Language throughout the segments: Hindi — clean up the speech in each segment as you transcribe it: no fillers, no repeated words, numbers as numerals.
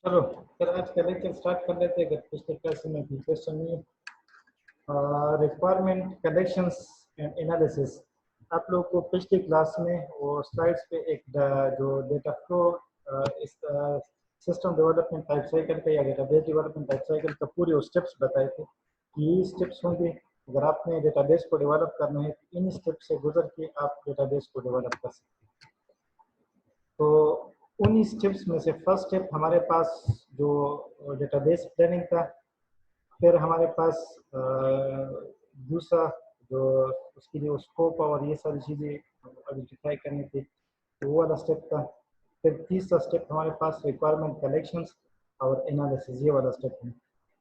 चलो फिर आज का लेक्चर स्टार्ट कर लेते हैं। अगर पिछले क्लास में भी क्वेश्चन नहीं है, रिक्वायरमेंट कलेक्शंस एंड एनालिसिस। आप लोग को पिछली क्लास में वो स्लाइड्स पे एक जो डेटा फ्लो इस सिस्टम डेवलपमेंट टाइप साइकिल का या डेटाबेस डेवलपमेंट टाइप साइकिल का पूरे वो स्टेप्स बताए थे कि ये स्टेप्स होंगे। अगर आपने डेटाबेस को डेवलप करना है तो इन स्टेप से गुजर के आप डेटाबेस को डेवलप कर सकते हैं। तो उन स्टेप्स में से फर्स्ट स्टेप हमारे पास जो डेटाबेस प्लानिंग था, फिर हमारे पास दूसरा जो उसके लिए स्कोप और ये सारी चीज़ें आइडेंटिफाई करनी थी, तो वो वाला स्टेप था। फिर तीसरा स्टेप हमारे पास रिक्वायरमेंट कलेक्शंस और एनालिसिस, ये वाला स्टेप है।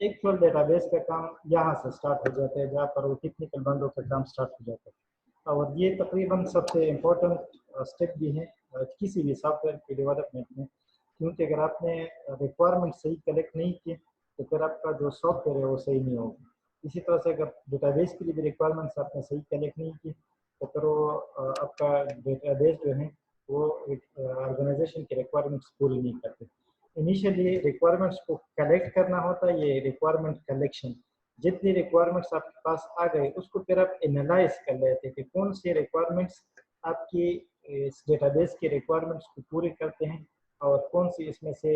एक्चुअल डेटाबेस का काम यहाँ से स्टार्ट हो जाता है, जहाँ पर वो टेक्निकल बंदों का काम स्टार्ट हो जाता है। और ये तकरीबन सबसे इम्पोर्टेंट स्टेप भी है किसी भी सॉफ्टवेयर के डेवलपमेंट में, क्योंकि अगर आपने रिक्वायरमेंट सही कलेक्ट नहीं की तो फिर आपका जो सॉफ्टवेयर है वो सही नहीं होगा। इसी तरह से अगर डेटाबेस के लिए भी रिक्वायरमेंट्स आपने सही कलेक्ट नहीं की तो फिर वो आपका डेटाबेस जो है वो ऑर्गेनाइजेशन की रिक्वायरमेंट्स पूरी नहीं करते। इनिशियली रिक्वायरमेंट्स को कलेक्ट करना होता है, ये रिक्वायरमेंट कलेक्शन। जितनी रिक्वायरमेंट्स आपके पास आ गए उसको फिर आप एनालाइज कर लेते हैं कि कौन सी रिक्वायरमेंट्स आपकी इस डेटाबेस की रिक्वायरमेंट्स को पूरी करते हैं और कौन सी इसमें से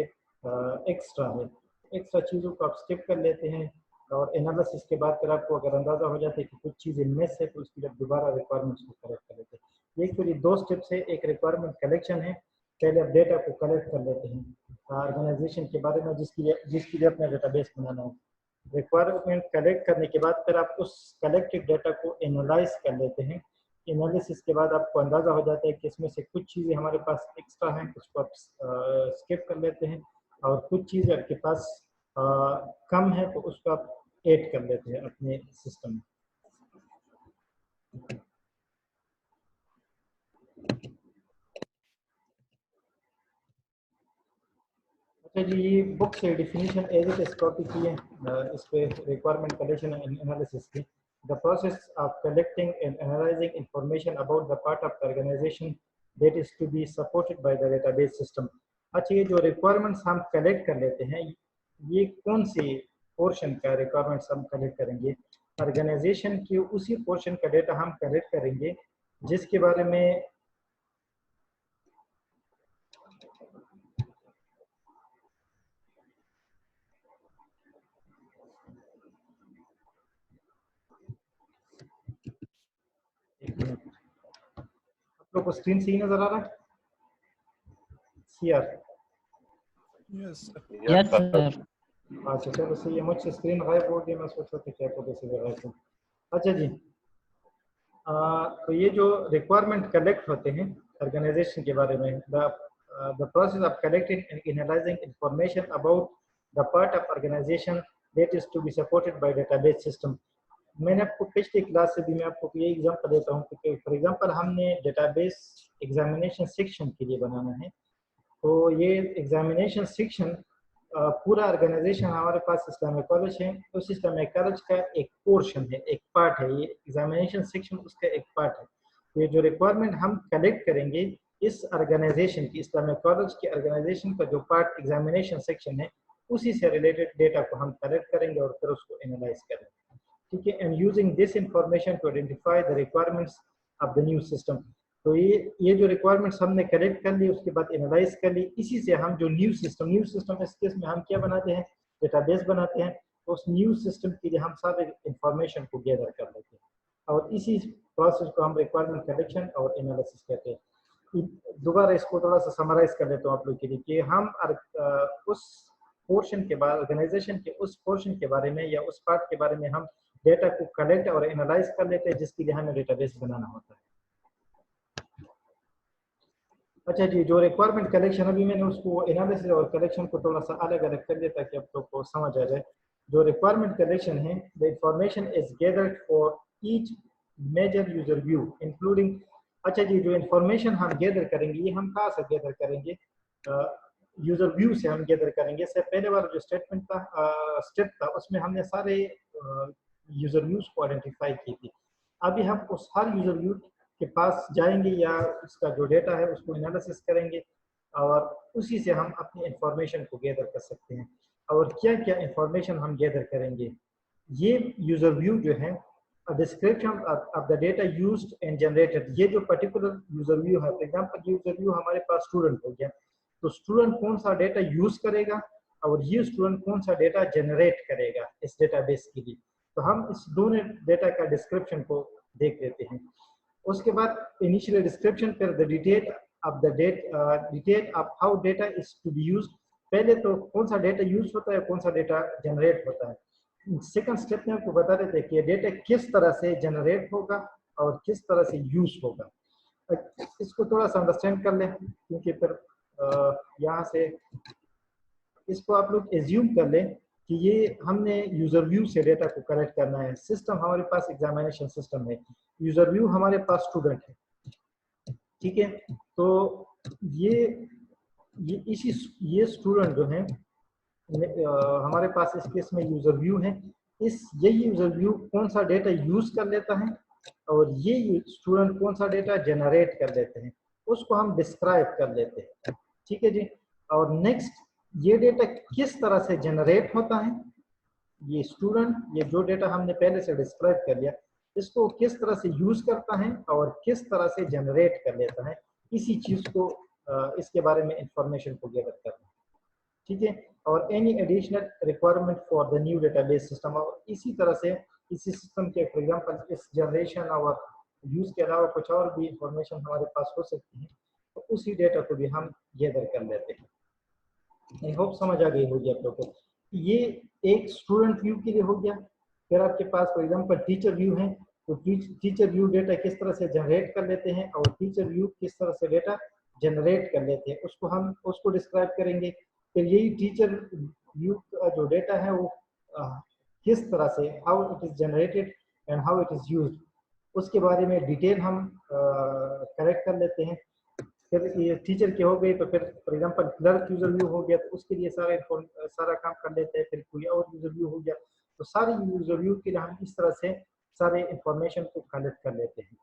एक्स्ट्रा है। एक्स्ट्रा चीज़ों को आप स्किप कर लेते हैं और एनालिसिस के बाद फिर आपको अगर अंदाजा हो जाता है कि कुछ चीज़ें मिस है तो उसके लिए दोबारा रिक्वायरमेंट्स को कलेक्ट कर लेते हैं। ये पूरी दो स्टेप्स है। एक रिक्वायरमेंट कलेक्शन है, पहले आप डेटा को कलेक्ट कर लेते हैं ऑर्गेनाइजेशन के बारे में जिसके लिए अपना डेटाबेस बनाना हो। रिक्वायरमेंट कलेक्ट करने के बाद फिर आप उस कलेक्टेड डेटा को एनालाइज कर लेते हैं। एनालिसिस के बाद आपको अंदाजा हो जाता है कि इसमें से कुछ चीज़ें हमारे पास एक्स्ट्रा हैं, उसको आप स्किप कर लेते हैं, और कुछ चीज़ें आपके पास कम है तो उसको आप ऐड कर लेते हैं अपने सिस्टम में। अच्छा जी, ये बुक से definition as it is copy की है इस पे रिक्वायरमेंट कलेक्शन एंड एनालिसिस की। The process of collecting and analysing information about the part of the organisation that is to be supported by the database system. अच्छा, ये जो रिक्वायरमेंट्स हम कलेक्ट कर लेते हैं, ये कौन सी पोर्शन का रिक्वायरमेंट्स हम कलेक्ट करेंगे? ऑर्गेनाइजेशन की उसी पोर्शन का डेटा हम कलेक्ट करेंगे जिसके बारे में आप लोग को स्क्रीन से ही नजर आ रहा है? CR yes sir. अच्छा चलो सही है, मुझसे स्क्रीन गायब हो गई, मैं सोच रहा था क्या पता से गायब हो। अच्छा जी, तो ये जो रिक्वायरमेंट कलेक्ट होते हैं ऑर्गेनाइजेशन के बारे में, the process of collecting and analysing information about the part of organisation that is to be supported by database system. मैंने आपको पिछली क्लास से भी मैं आपको ये एग्जांपल देता हूँ कि फॉर एग्जांपल हमने डेटाबेस एग्जामिनेशन सेक्शन के लिए बनाना है, तो ये एग्जामिनेशन सेक्शन पूरा ऑर्गेनाइजेशन हमारे पास इस्लामिक कॉलेज है, उस इस्लामिक कॉलेज का एक पोर्शन है, एक पार्ट है, ये एग्जामिनेशन सेक्शन उसका एक पार्ट है। तो ये जो रिक्वायरमेंट हम कलेक्ट करेंगे इस ऑर्गेनाइजेशन की, इस्लामिक कॉलेज के ऑर्गेनाइजेशन का जो पार्ट एग्जामिनेशन सेक्शन है, उसी से रिलेटेड डेटा को हम कलेक्ट करेंगे और फिर उसको एनालाइज करेंगे। ठीक है, and using this information to identify the requirements of the new system. तो ये जो रिक्वायरमेंट्स हमने कलेक्ट कर ली, उसके बाद एनालाइज कर ली, इसी से हम जो न्यू सिस्टम इस केस में हम क्या बनाते हैं, डेटाबेस बनाते हैं। तो उस न्यू सिस्टम के लिए हम सारे इंफॉर्मेशन को गैदर कर लेते हैं और इसी प्रोसेस को हम रिक्वायरमेंट कलेक्शन और एनालिसिस कहते हैं। दोबारा इसको थोड़ा सा समराइज कर लेता हूँ आप लोग के लिए कि हम उस पोर्शन के बाद ऑर्गेनाइजेशन के उस पोर्शन के बारे में या उस पार्ट के बारे में हम डेटा को कलेक्ट और एनालाइज कर लेते हैं जिसके लिए हमें डेटाबेस बनाना होता है। अच्छा जी, जो रिक्वायरमेंट कलेक्शन, अभी मैंने उसको एनालिसिस और कलेक्शन को थोड़ा सा अलग अलग कर दिया ताकि आप लोग को समझ आ जाए। जो रिक्वायरमेंट कलेक्शन है, the information is gathered for each major user view including. अच्छा जी, जो इंफॉर्मेशन हम गैदर करेंगे ये हम कहाँ से गैदर करेंगे? यूजर व्यू से हम गैदर करेंगे। इससे पहले वाला जो स्टेटमेंट था, स्टेप था, उसमें हमने सारे यूजर व्यूज को आइडेंटिफाई की थी। अभी हम उस हर यूजर व्यू के पास जाएंगे या उसका जो डेटा है उसको एनालिसिस करेंगे और उसी से हम अपनी इंफॉर्मेशन को गैदर कर सकते हैं। और क्या क्या इंफॉर्मेशन हम गैदर करेंगे, ये यूजर व्यू जो है, description of the data used and generated, ये जो पर्टिकुलर यूजर व्यू है, फॉर एग्जांपल यूजर व्यू हमारे पास स्टूडेंट हो गया, तो स्टूडेंट कौन सा डेटा यूज करेगा और ये स्टूडेंट कौन सा डेटा जनरेट करेगा इस डेटाबेस के लिए। तो हम इस दोनों डेटा का डिस्क्रिप्शन को देख लेते हैं। उसके बाद इनिशियल डिस्क्रिप्शन पर the detail of the detail of how data is to be used, पहले तो कौन सा डेटा यूज होता है, कौन सा डेटा जनरेट होता है। सेकंड स्टेप में आपको बता देते हैं कि डेटा किस तरह से जनरेट होगा और किस तरह से यूज होगा। इसको थोड़ा सा अंडरस्टैंड कर लें, क्योंकि फिर यहाँ से इसको आप लोग एज्यूम कर लें कि ये हमने यूजर व्यू से डेटा को कलेक्ट करना है। सिस्टम हमारे पास एग्जामिनेशन सिस्टम है, यूजर व्यू हमारे पास स्टूडेंट है, ठीक है। तो ये स्टूडेंट जो है हमारे पास इस केस में यूजर व्यू है, यही यूजर व्यू कौन सा डेटा यूज कर लेता है और ये स्टूडेंट कौन सा डेटा जनरेट कर लेते हैं, उसको हम डिस्क्राइब कर लेते हैं, ठीक है जी। और नेक्स्ट, ये डेटा किस तरह से जनरेट होता है, ये स्टूडेंट ये जो डेटा हमने पहले से डिस्क्राइब कर लिया, इसको किस तरह से यूज करता है और किस तरह से जनरेट कर लेता है, इसी चीज को इसके बारे में इंफॉर्मेशन को गैदर करना, ठीक है। और any additional requirement for the new database system, और इसी तरह से इसी सिस्टम के फॉर एग्जांपल इस जनरेशन और यूज के अलावा कुछ और भी इंफॉर्मेशन हमारे पास हो सकती है, तो उसी डेटा को भी हम गैदर कर लेते हैं। आई होप समझ आ गई होगी आप लोगों को। ये एक स्टूडेंट व्यू के लिए हो गया। फिर आपके पास फॉर एग्जांपल टीचर व्यू है, तो टीचर व्यू डेटा किस तरह से जनरेट कर लेते हैं और टीचर व्यू किस तरह से डेटा जनरेट कर लेते हैं, उसको डिस्क्राइब करेंगे। फिर यही टीचर व्यू का जो डेटा है वो किस तरह से, how it is generated and how it is used, उसके बारे में डिटेल हम कलेक्ट कर लेते हैं। फिर ये टीचर के हो गए, तो फिर for example clerk user view हो गया, तो उसके लिए सारा काम कर लेते हैं। फिर कोई और यूजर व्यू हो गया, तो सारे यूजर व्यू के लिए हम इस तरह से सारे इंफॉर्मेशन को कलेक्ट कर लेते हैं।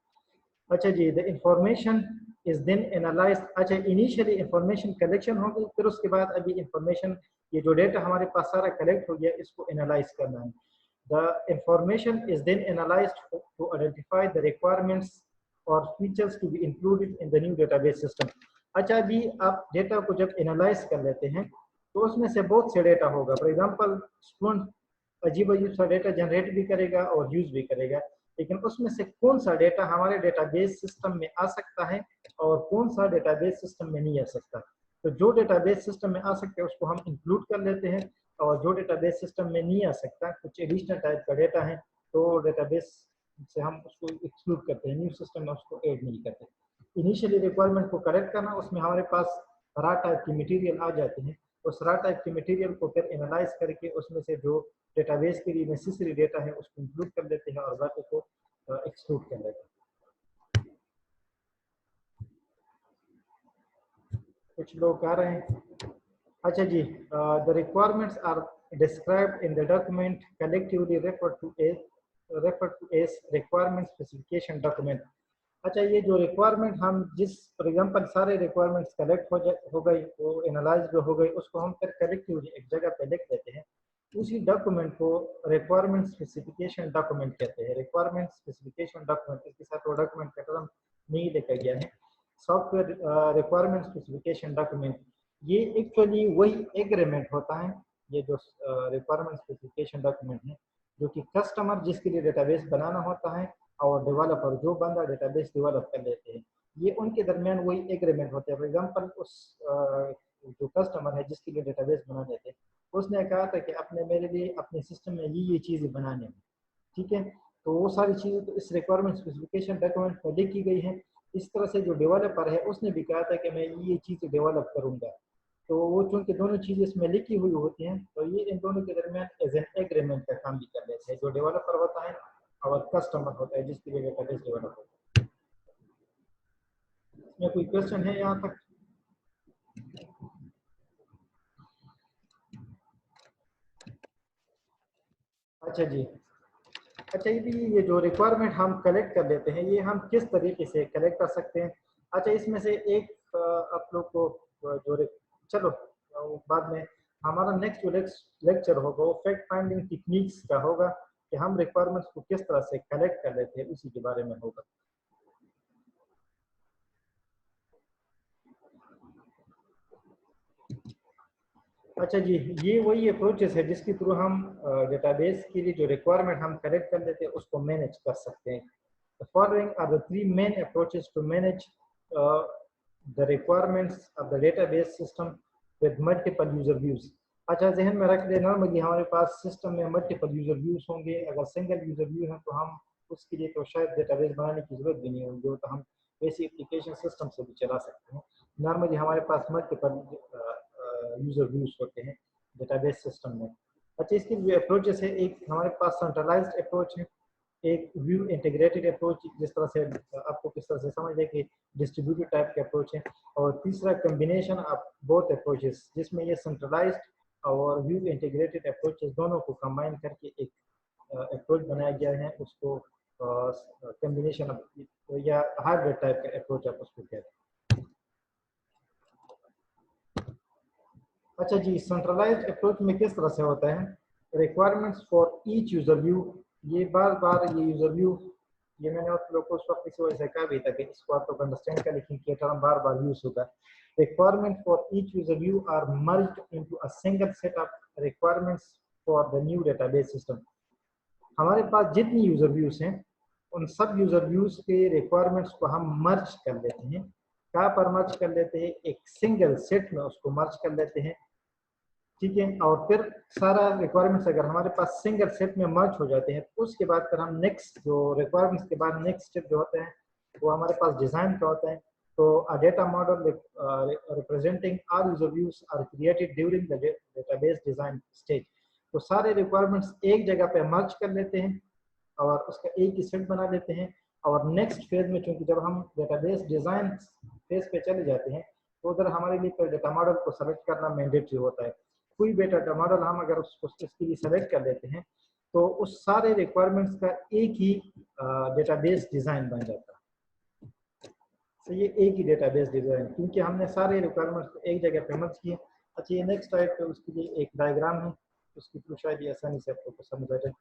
अच्छा जी, the information is then analyse. अच्छा, इनिशियली इंफॉर्मेशन कलेक्शन हो गई, फिर उसके बाद अभी इंफॉर्मेशन, ये जो डेटा हमारे पास सारा कलेक्ट हो गया, इसको एनालाइज करना है। The information is then analysed to identify the requirements और features to be included in the new database system. अच्छा, अभी आप डेटा को जब एनालाइज कर लेते हैं, तो उसमें से बहुत से डेटा होगा। फॉर एग्जांपल स्टूडेंट अजीब अजीब सा डेटा जनरेट भी करेगा और यूज भी करेगा, लेकिन उसमें से कौन सा डेटा हमारे डेटाबेस सिस्टम में आ सकता है और कौन सा डेटाबेस सिस्टम में नहीं आ सकता। तो जो डेटाबेस सिस्टम में आ सकता है उसको हम इंक्लूड कर लेते हैं, और जो डेटाबेस सिस्टम में नहीं आ सकता, कुछ एडिशनल टाइप का डेटा है, तो डेटाबेस से हम उसको एक्सक्लूड करते हैं, न्यू सिस्टम में उसको ऐड नहीं करते। इनिशियली रिक्वायरमेंट को करेक्ट करना, उसमें हमारे पास रा टाइप की मटेरियल आ जाते हैं, उस रा टाइप की मटेरियल को फिर एनालाइज करके उसमें से जो डेटाबेस के लिए नेसेसरी डेटा है उसको इंक्लूड कर लेते हैं और बाकी को एक्सक्लूड कर लेते हैं। कुछ लोग आ रहे हैं। अच्छा जी, the requirements are described in the document collectively referred to as requirement specification document. अच्छा, ये जो रिक्वायरमेंट हम जिस फॉर एग्जांपल सारे रिक्वायरमेंट्स कलेक्ट हो गई, वो एनालाइज हो गई, उसको हम फिर कलेक्टिवली एक जगह पे लिख देते हैं। उसी डॉक्यूमेंट को रिक्वायरमेंट स्पेसिफिकेशन डॉक्यूमेंट कहते हैं। रिक्वायरमेंट स्पेसिफिकेशन डॉक्यूमेंट, इसके साथ वो डॉक्यूमेंट का टर्म नहीं लिखा गया है। सॉफ्टवेयर रिक्वायरमेंट स्पेसिफिकेशन डॉक्यूमेंट, ये एक्चुअली वही एग्रीमेंट होता है, ये जो रिक्वायरमेंट स्पेसिफिकेशन डॉक्यूमेंट है, जो कि कस्टमर जिसके लिए डेटाबेस बनाना होता है और डेवलपर जो बंदा डेटाबेस डेवलप कर लेते हैं, ये उनके दरमियान वही एग्रीमेंट होते हैं। फॉर एग्जांपल उस जो कस्टमर है जिसके लिए डेटाबेस बना लेते हैं, उसने कहा था कि अपने मेरे लिए अपने सिस्टम में ये चीज़ें बनाने हैं, ठीक है। तो वो सारी चीज़ें तो इस रिक्वायरमेंट स्पेसिफिकेशन डॉक्यूमेंट में लिखी गई है। इस तरह से जो डेवलपर है उसने भी कहा था कि मैं ये चीज़ें डेवलप करूँगा, तो वो चूंकि दोनों चीज़ें इसमें लिखी हुई होती हैं, तो ये इन दोनों के दरमियान एज एन एग्रीमेंट का काम भी कर लेते हैं, जो डेवलपर होता है और कस्टमर होता है जिसके लिए डेटाबेस डेवलप होता है। इसमें कोई क्वेश्चन है यहाँ तक? अच्छा जी, अच्छा ये जो रिक्वायरमेंट हम कलेक्ट कर लेते हैं, ये हम किस तरीके से कलेक्ट कर सकते हैं? अच्छा, इसमें से एक आप लोग को जो चलो वो बाद में हमारा नेक्स्ट लेक्चर होगा वो फैक्ट फाइंडिंग टेक्निक्स का होगा कि हम रिक्वायरमेंट्स को किस तरह से कलेक्ट कर लेते हैं, उसी के बारे में होगा। अच्छा जी, ये वही अप्रोचेस है जिसके थ्रू हम डेटाबेस के लिए जो रिक्वायरमेंट हम कलेक्ट कर लेते हैं उसको मैनेज कर सकते हैं। The following are the three main approaches to manage the requirements of the database system with multiple user views. अच्छा, जहन में रख लेना, नॉर्मली हमारे पास सिस्टम में मल्टीपल यूजर व्यूज होंगे। अगर सिंगल यूजर व्यू है तो हम उसके लिए तो शायद डेटाबेस बनाने की जरूरत भी नहीं होगी, तो हम ऐसी एप्लीकेशन सिस्टम से भी चला सकते हैं। नॉर्मली हमारे पास मल्टीपल यूजर व्यूज होते हैं डेटाबेस सिस्टम में। अच्छा, इसकी जो अप्रोचेस है, एक हमारे पास सेंट्रलाइज्ड अप्रोच है, एक व्यू इंटीग्रेटेड अप्रोच, जिस तरह से आपको किस तरह से समझ है कि डिस्ट्रीब्यूटेड टाइप के अप्रोच है, और तीसरा कॉम्बिनेशन ऑफ बोथ अप्रोचेस, जिसमें ये सेंट्रलाइज्ड और व्यू इंटीग्रेटेड अप्रोचेस दोनों को कंबाइन करके एक अप्रोच बनाया गया है। उसको कॉम्बिनेशन या हाइब्रिड टाइप का अप्रोच आप उसको कहते हैं। अच्छा जी, सेंट्रलाइज्ड अप्रोच में किस तरह से होता है, requirements for each user view, ये बार बार ये यूजर व्यू, ये मैंने आप लोग को उस वक्त इस वजह से कहा भी था कि इसको आप लोग अंडरस्टैंड कर लिखें कि टर्म बार बार यूज होता है। Requirement for each user view are merged into a single set of requirements for the new database system. हमारे पास जितनी यूजर व्यूज हैं उन सब यूजर व्यूज के रिक्वायरमेंट्स को हम मर्ज कर लेते हैं। कहाँ पर मर्ज कर लेते हैं, एक सिंगल सेट में उसको मर्ज कर लेते हैं, ठीक है। और फिर सारा रिक्वायरमेंट्स अगर हमारे पास सिंगल सेट में मर्ज हो जाते हैं तो उसके बाद फिर हम नेक्स्ट जो रिक्वायरमेंट्स के बाद नेक्स्ट स्टेप जो होता है वो हमारे पास डिजाइन का होता है। तो a data model representing all user views are created during the database design stage. तो सारे रिक्वायरमेंट्स एक जगह पे मर्ज कर लेते हैं और उसका एक ही सेट बना लेते हैं। और नेक्स्ट फेज में, चूंकि जब हम डेटाबेस डिजाइन फेज पे चले जाते हैं तो उधर हमारे लिए फिर डेटा मॉडल को सेलेक्ट करना मैंडेटरी होता है। कोई भी डेटा मॉडल हम अगर उसको इसके लिए सेलेक्ट कर लेते हैं तो उस सारे रिक्वायरमेंट्स का एक ही डेटाबेस डिजाइन बन जाता है। तो ये एक ही डेटाबेस डिजाइन, क्योंकि हमने सारे रिक्वायरमेंट्स को एक जगह पे मर्ज किए। अच्छा, ये नेक्स्ट टाइप पे उसके लिए एक डायग्राम है, उसके थ्रू शायद ये आसानी से आपको समझ आ जाए।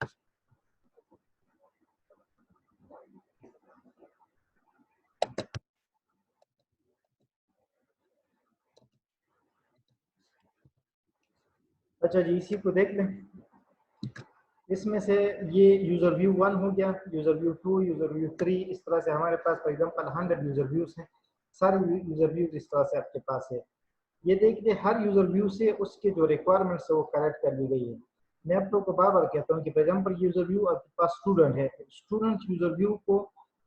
अच्छा जी, इसी को देख लें। इसमें से ये यूजर व्यू 1 हो गया, यूजर व्यू 2, यूजर व्यू 3, इस तरह से हमारे पास फॉर एग्जांपल 100 यूजर व्यूज हैं। सारे यूजर व्यूज इस तरह से आपके पास है। ये देखिए, हर यूजर व्यू से उसके जो रिक्वायरमेंट्स है वो कलेक्ट कर ली गई है। मैं आप लोग को बार बार कहता हूँ कि फॉर एग्जांपल यूजर व्यू आपके पास स्टूडेंट है, स्टूडेंट यूजर व्यू को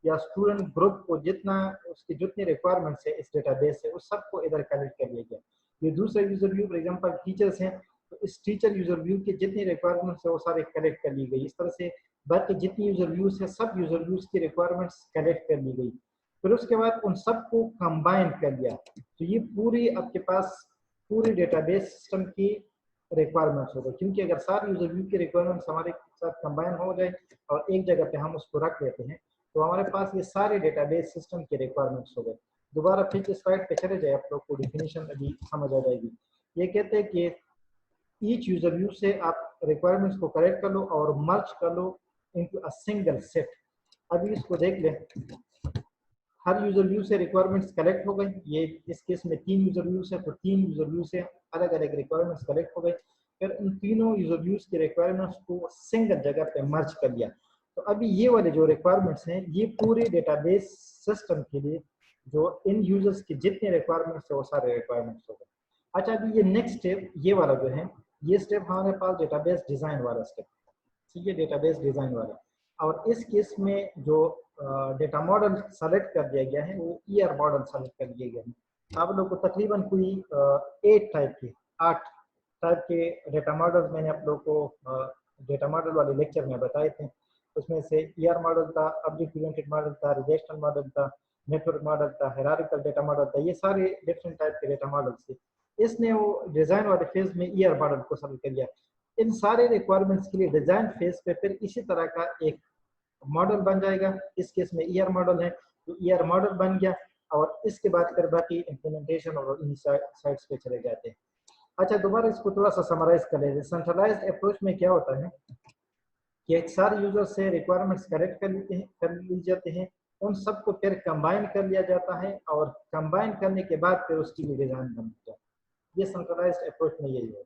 या स्टूडेंट ग्रुप को जितना उसके जितने रिक्वायरमेंट्स है इस डेटाबेस से उस सबको इधर कलेक्ट कर लिया गया। ये दूसरा user view for example teachers हैं, तो इस टीचर यूजर व्यू के जितनी रिक्वायरमेंट्स है वो सारे कलेक्ट कर ली गई। इस तरह से बाकी जितनी यूजर व्यूज है सब यूजर व्यूज की रिक्वायरमेंट्स कलेक्ट कर ली गई। फिर उसके बाद उन सबको कंबाइन कर लिया, तो ये पूरी आपके पास पूरी डेटाबेस सिस्टम की रिक्वायरमेंट्स हो गई। क्योंकि अगर सारे यूजर व्यू की रिक्वायरमेंट्स हमारे साथ कंबाइन हो जाए और एक जगह पे हम उसको रख लेते हैं तो हमारे पास ये सारे डेटाबेस सिस्टम की रिक्वायरमेंट्स हो गए। दोबारा फिर से स्लाइड पे चले जाए, आप लोग को डेफिनेशन अभी समझ आ जाएगी। ये कहते हैं कि ईच यूजर व्यू से आप रिक्वायरमेंट्स को कलेक्ट कर लो और मर्ज कर लो इनटू अ सिंगल सेट। अभी इसको देख लें, हर यूजर व्यू से रिक्वायरमेंट्स कलेक्ट हो गई। ये इस केस में 3 यूजर व्यूज है तो 3 यूजर व्यू से अलग अलग रिक्वायरमेंट्स कलेक्ट हो गई। फिर उन तीनों यूजर व्यूज के रिक्वायरमेंट्स को सिंगल जगह पे मर्ज कर लिया। तो अभी ये वाले जो रिक्वायरमेंट्स हैं ये पूरे डेटाबेस सिस्टम के लिए जो इन यूजर्स के जितने रिक्वायरमेंट्स है वो सारे रिक्वायरमेंट्स हो गए। अच्छा, अभी ये नेक्स्ट स्टेप ये वाला जो है, ये स्टेप हमारे पास डेटाबेस डिजाइन वाला स्टेप, ठीक है, डेटाबेस डिजाइन वाला। और इस केस में जो डेटा मॉडल सेलेक्ट कर दिया गया है वो ईआर मॉडल सेलेक्ट कर दिया गया है। आप लोग को तकरीबन कोई 8 टाइप के डेटा मॉडल्स मैंने आप लोग को डेटा मॉडल वाले लेक्चर में बताए थे। उसमें से ईआर मॉडल था, ऑब्जेक्ट ओरिएंटेड मॉडल था, रिलेशनल मॉडल था, नेटवर्क मॉडल था, हायरार्किकल डेटा मॉडल था। ये सारे डिफरेंट टाइप के डेटा मॉडल्स थे। इसने वो डिजाइन वाले फेज में ईआर मॉडल को सेलेक्ट कर लिया। इन सारे रिक्वायरमेंट्स के लिए डिजाइन फेज पे फिर इसी तरह का एक मॉडल बन जाएगा। इस केस में ईआर मॉडल है तो ईआर मॉडल बन गया। और इसके बाद फिर बाकी इम्प्लीमेंटेशन और इन साइट्स पे चले जाते हैं। अच्छा, दोबारा इसको थोड़ा सा समराइज कर लेते हैं। सेंट्रलाइज्ड अप्रोच में क्या होता है कि एक सारे यूजर से रिक्वायरमेंट्स कलेक्ट कर ली जाते हैं, उन सबको फिर कंबाइन कर लिया जाता है और कंबाइन करने के बाद फिर उसकी भी डिजाइन बनती है। ये सेंट्रलाइज्ड अप्रोच में यही है।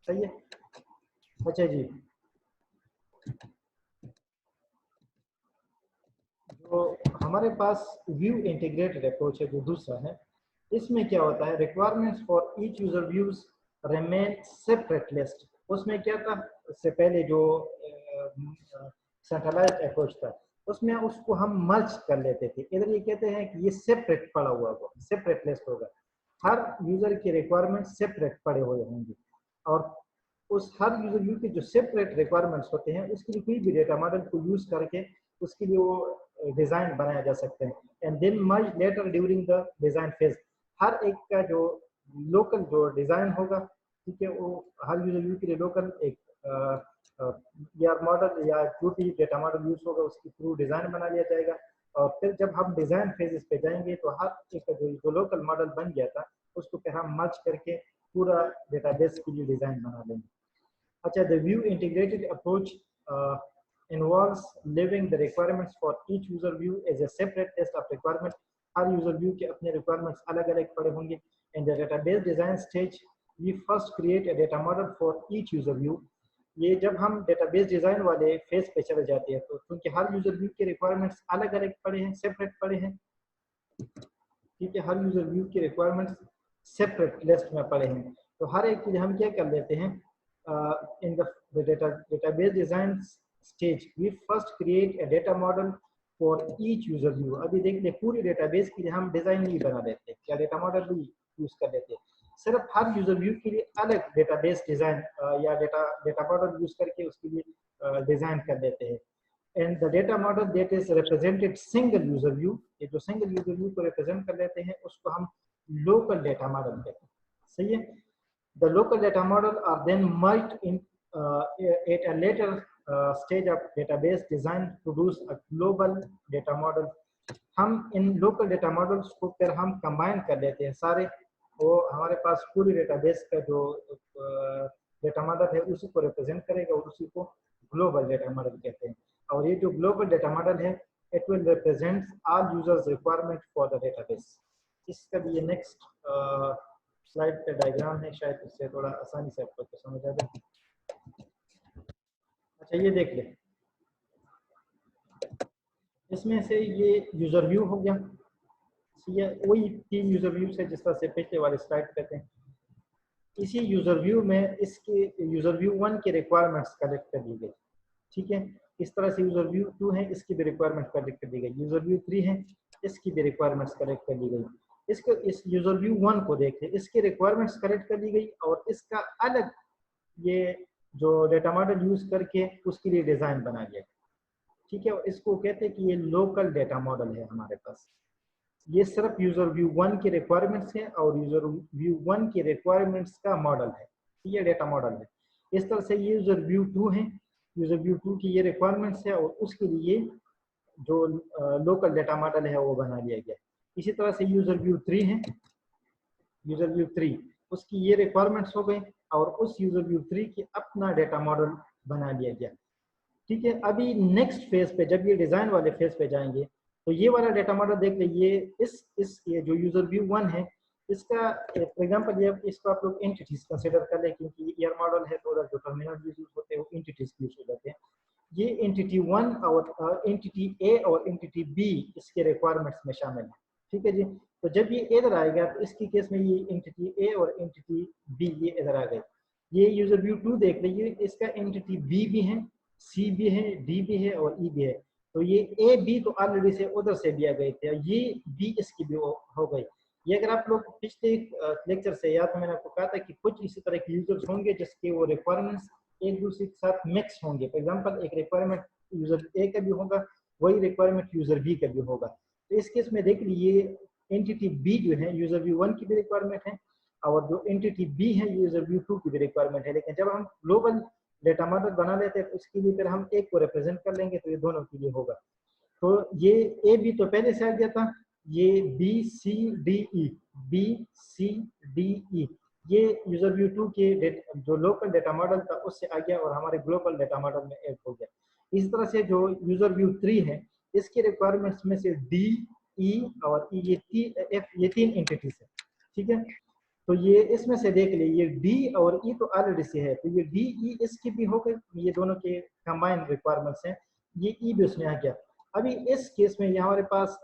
सही है। अच्छा जी, जो हमारे पास व्यू इंटीग्रेटेड अप्रोच है जो दूसरा है, इसमें क्या होता है, requirements for each user views remain separate list. उसमें क्या था, इससे पहले जो सेंट्रलाइज्ड अप्रोच था उसमें उसको हम मर्ज कर लेते थे। इधर ये कहते हैं कि ये सेपरेट पड़ा हुआ होगा, सेपरेट लिस्ट होगा, हर यूजर की रिक्वायरमेंट सेपरेट पड़े हुए होंगे और उस हर यूजर व्यू के जो सेपरेट रिक्वायरमेंट्स होते हैं उसके लिए कोई भी डेटा मॉडल को यूज करके उसके लिए वो डिजाइन बनाया जा सकते हैं। And then merge later during the design phase. हर एक का जो लोकल जो डिजाइन होगा, ठीक है, वो हर यूजर व्यू के लिए लोकल एक या मॉडल या जो भी डेटा मॉडल यूज होगा उसके थ्रू डिजाइन बना लिया जाएगा। और फिर जब हम डिजाइन फेजेस पे जाएंगे तो हर एक जो लोकल मॉडल बन गया था उसको फिर हम मर्ज करके पूरा डेटाबेस के लिए डिजाइन बना लेंगे। अच्छा, the view integrated approach involves leaving the requirements for each user view as a separate list of requirements. Her user view के अपने requirements अलग-अलग पड़े होंगे। In the database design stage, we first create a data model for each user view. ये जब हम डेटाबेस डिजाइन वाले फेज पे चले जाते हैं तो क्योंकि हर यूजर व्यू के रिक्वायरमेंट्स अलग-अलग पड़े हैं, सेपरेट पड़े हैं, ठीक है, हर यूजर व्यू के रिक्वायरमेंट्स सेपरेट लिस्ट में पड़े हैं, तो हर एक चीज हम क्या कर लेते हैं, in the database design stage we first create a data model for each user view. अभी देख ले, पूरी डेटाबेस के लिए हम डिजाइन नहीं बना लेते, क्या डेटा मॉडल भी यूज कर लेते हैं, सिर्फ हर यूजर व्यू के लिए अलग डेटाबेस डिजाइन या डेटा मॉडल यूज करके उसके लिए डिजाइन कर लेते हैं। And the data model that is represented single user view, ये जो सिंगल यूजर व्यू को रिप्रेजेंट कर लेते हैं उसको हम लोकल डेटा मॉडल कहते हैं। सही है। The local data model are then merged in at a later stage of database design to produce a global data model. हम इन local data models को फिर हम combine कर लेते हैं सारे, वो हमारे पास पूरी database का जो data model है उसी को represent करेगा और उसी को global data model कहते हैं। और ये जो global data model है it will represent all users requirement for the database. इसका भी ये next स्लाइड पे डायग्राम है, शायद इससे थोड़ा आसानी से आपको तो समझ आ जाए। अच्छा, ये देख ले, इसमें से ये यूजर व्यू हो गया, ये वही 3 यूजर व्यू से जिस तरह से पिछले वाले स्लाइड पे थे। इसी यूजर व्यू में इसके यूजर व्यू 1 के रिक्वायरमेंट्स कलेक्ट कर दी गई, ठीक है। इस तरह से यूजर व्यू 2 है, इसकी भी रिक्वायरमेंट कलेक्ट कर दी गई, यूजर व्यू 3 है, इसकी भी रिक्वायरमेंट्स कलेक्ट कर दी गई। इसको इस यूजर व्यू 1 को देखें, इसकी रिक्वायरमेंट्स कलेक्ट कर दी गई और इसका अलग ये जो डेटा मॉडल यूज करके उसके लिए डिजाइन बना गया, ठीक है। इसको कहते हैं कि ये लोकल डेटा मॉडल है हमारे पास। ये सिर्फ यूजर व्यू 1 की रिक्वायरमेंट्स है और यूजर व्यू 1 की रिक्वायरमेंट्स का मॉडल है, ये डेटा मॉडल है। इस तरह से ये यूजर व्यू 2 है, यूजर व्यू 2 की ये रिक्वायरमेंट्स है और उसके लिए जो लोकल डेटा मॉडल है वो बना लिया गया। इसी तरह से यूजर व्यू 3 है, यूजर व्यू 3 उसकी ये रिक्वायरमेंट्स हो गई और उस यूजर व्यू 3 की अपना डेटा मॉडल बना लिया गया, ठीक है। अभी नेक्स्ट फेज पे जब ये डिजाइन वाले फेज पे जाएंगे तो ये वाला डेटा मॉडल देख लीजिए, ये जो यूजर व्यू 1 है इसका फॉर एग्जांपल ये इसको आप लोग एंटिटीज कंसीडर कर लें, क्योंकि ईयर मॉडल है तो उधर जो टर्मिनल यूज होते हैं वो एंटिटीज यूज हो जाते हैं। ये एंटिटी 1 और एंटिटी ए और एंटिटी बी इसके रिक्वायरमेंट्स में शामिल है, ठीक है जी। तो जब ये इधर आएगा तो इसकी केस में ये एंटिटी ए और एंटिटी बी ये इधर आ गए। ये यूजर व्यू 2 देख लीजिए, इसका एंटिटी बी भी है, सी भी है, डी भी है और ई भी है। तो ये ए बी तो ऑलरेडी से उधर से दिया गए थे, ये बी इसकी भी हो गई। ये अगर आप लोग पिछले लेक्चर से याद, मैंने आपको कहा था कि कुछ इसी तरह के यूजर्स होंगे जिसके वो रिक्वायरमेंट्स एक दूसरे के साथ मिक्स होंगे। फॉर एग्जांपल एक रिक्वायरमेंट यूजर ए का भी होगा, वही रिक्वायरमेंट यूजर बी का भी होगा। तो इस केस में देख लीजिए एंटिटी बी जो है यूजर व्यू 1 की भी रिक्वायरमेंट है और जो एंटिटी बी है यूजर व्यू 2 की भी रिक्वायरमेंट है। लेकिन जब हम ग्लोबल डेटा मॉडल बना लेते हैं तो उसके लिए फिर हम एक को रिप्रेजेंट कर लेंगे तो ये दोनों के लिए होगा। तो ये ए बी तो पहले से आ गया था, ये BCDE ये यूजर व्यू 2 के जो लोकल डेटा मॉडल था उससे आ गया और हमारे ग्लोबल डेटा मॉडल में ऐड हो गया। इस तरह से जो यूजर व्यू 3 है इसके रिक्वायरमेंट्स में से D, E और E ये तीन एंटिटीज है, ठीक है। तो ये इसमें से देख ले, ये D और E तो ऑलरेडी से है, तो ये D, E इसकी भी हो गई, ये दोनों के कंबाइंड रिक्वायरमेंट्स हैं, ये E भी उसमें आ गया। अभी इस केस में ये हमारे पास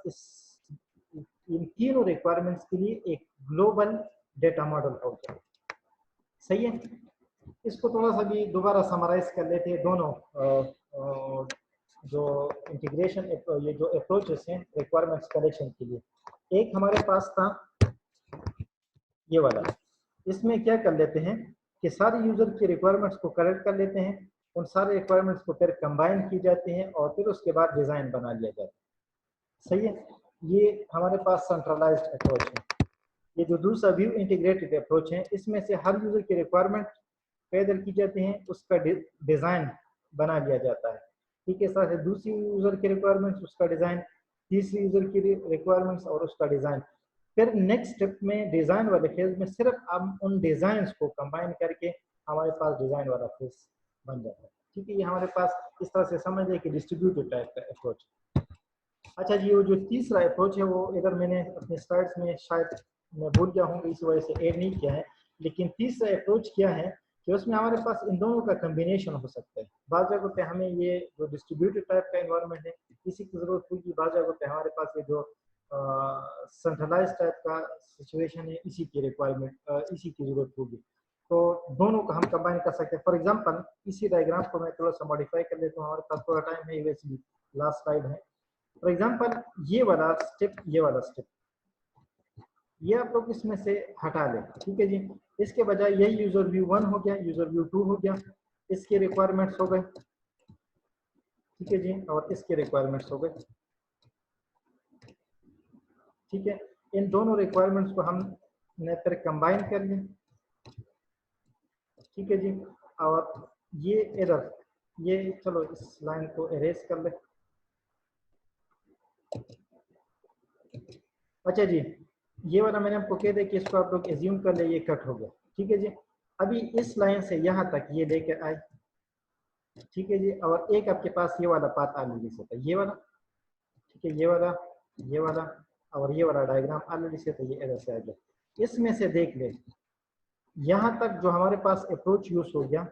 इन तीनों रिक्वायरमेंट्स के लिए एक ग्लोबल डेटा मॉडल हो गया, सही है। इसको थोड़ा सा भी दोबारा समराइज कर लेते हैं, दोनों जो इंटीग्रेशन ये जो अप्रोचेस हैं रिक्वायरमेंट्स कलेक्शन के लिए। एक हमारे पास था ये वाला, इसमें क्या कर लेते हैं कि सारे यूजर की रिक्वायरमेंट्स को कलेक्ट कर लेते हैं, उन सारे रिक्वायरमेंट्स को फिर कंबाइन की जाती हैं और फिर उसके बाद डिजाइन बना लिया जाता है, सही है। ये हमारे पास सेंट्रलाइज्ड अप्रोच है। ये जो दूसरा व्यू इंटीग्रेटेड अप्रोच है, इसमें से हर यूजर की रिक्वायरमेंट पैदा की जाती हैं, उसका डिजाइन बना लिया जाता है, ठीक है। साथ ही दूसरी यूजर की रिक्वायरमेंट्स, उसका डिजाइन, तीसरी यूजर की रिक्वायरमेंट्स और उसका डिजाइन। फिर नेक्स्ट स्टेप में डिजाइन वाले फेज में सिर्फ हम उन डिजाइन्स को कंबाइन करके हमारे पास डिजाइन वाला फेज बन जाता है, ठीक है। ये हमारे पास इस तरह से समझ लें कि डिस्ट्रीब्यूटेड टाइप का अप्रोच। अच्छा जी, वो जो तीसरा अप्रोच है वो इधर मैंने अपने स्लाइड्स में शायद मैं भूल गया हूँ, इस वजह से ऐड नहीं किया है, लेकिन तीसरा अप्रोच क्या है कि उसमें हमारे पास इन दोनों का कम्बिनेशन हो सकता है। बाज़ जगहों पे हमें ये जो डिस्ट्रीब्यूटेड टाइप का एनवायरनमेंट है इसी की ज़रूरत होगी, बाज़ जगहों पे हमारे पास ये जो सेंट्रलाइज टाइप का सिचुएशन है इसी की रिक्वायरमेंट इसी की ज़रूरत होगी। तो दोनों को हम कंबाइन कर सकते हैं। फॉर एग्जांपल इसी डायग्राम को मैं थोड़ा सा मॉडिफाई कर लेता हूँ, हमारे पास थोड़ा टाइम है, वैसे भी लास्ट स्लाइड है। फॉर एग्जांपल ये वाला स्टेप, ये वाला स्टेप, ये आप लोग इसमें से हटा लें, ठीक है जी। इसके बजाय यही यूजर व्यू 1 हो गया, यूजर व्यू 2 हो गया, इसके रिक्वायरमेंट्स हो गए, ठीक है जी, और इसके रिक्वायरमेंट्स हो गए, ठीक है। इन दोनों रिक्वायरमेंट्स को हमने फिर कंबाइन कर लिया, ठीक है जी। और ये एरर, ये चलो इस लाइन को एरेज कर ले। अच्छा जी, ये वाला मैंने आपको कह दिया कि इसको आप लोग एज्यूम कर ले ये कट हो गया, ठीक है जी। अभी इस लाइन से यहाँ तक ये लेकर आए, ठीक है जी, और एक आपके पास ये वाला पाथ ऑलरेडी से था, ये वाला, ठीक है, ये वाला, ये वाला और ये वाला डायग्राम ऑलरेडी से था, ये इधर से आ गया। इसमें से देख ले यहाँ तक जो हमारे पास अप्रोच यूज हो गया,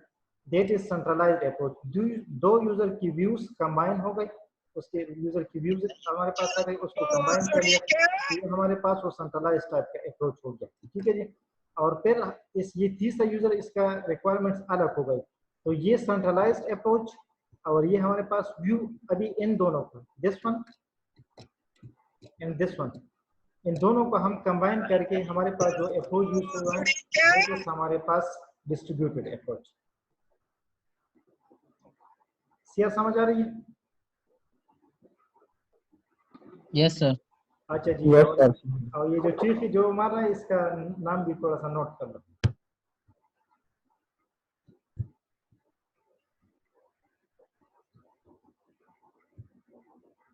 दैट इज सेंट्रलाइज्ड अप्रोच। दो यूजर की व्यूज कंबाइन हो गई, उसके यूजर की व्यूज हमारे पास आ गई, उसको कंबाइन कर लिया, ये हमारे पास वो सेंट्रलाइज टाइप का अप्रोच हो गया, ठीक है जी। और फिर ये तीसरा यूजर, इसका रिक्वायरमेंट्स अलग हो गई, तो ये सेंट्रलाइज्ड अप्रोच और ये हमारे पास व्यू। अभी इन दोनों को, this one and this one, इन दोनों को हम कंबाइन करके हमारे पास जो अप्रोच यूज हुआ है हमारे पास डिस्ट्रीब्यूटेड अप्रोच। सिया समझ आ रही है? Yes sir. अच्छा जी, और ये जो चीज जो मार रहा है इसका नाम भी थोड़ा सा नोट कर लो।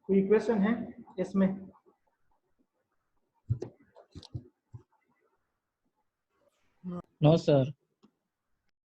कोई क्वेश्चन है इसमें? No sir.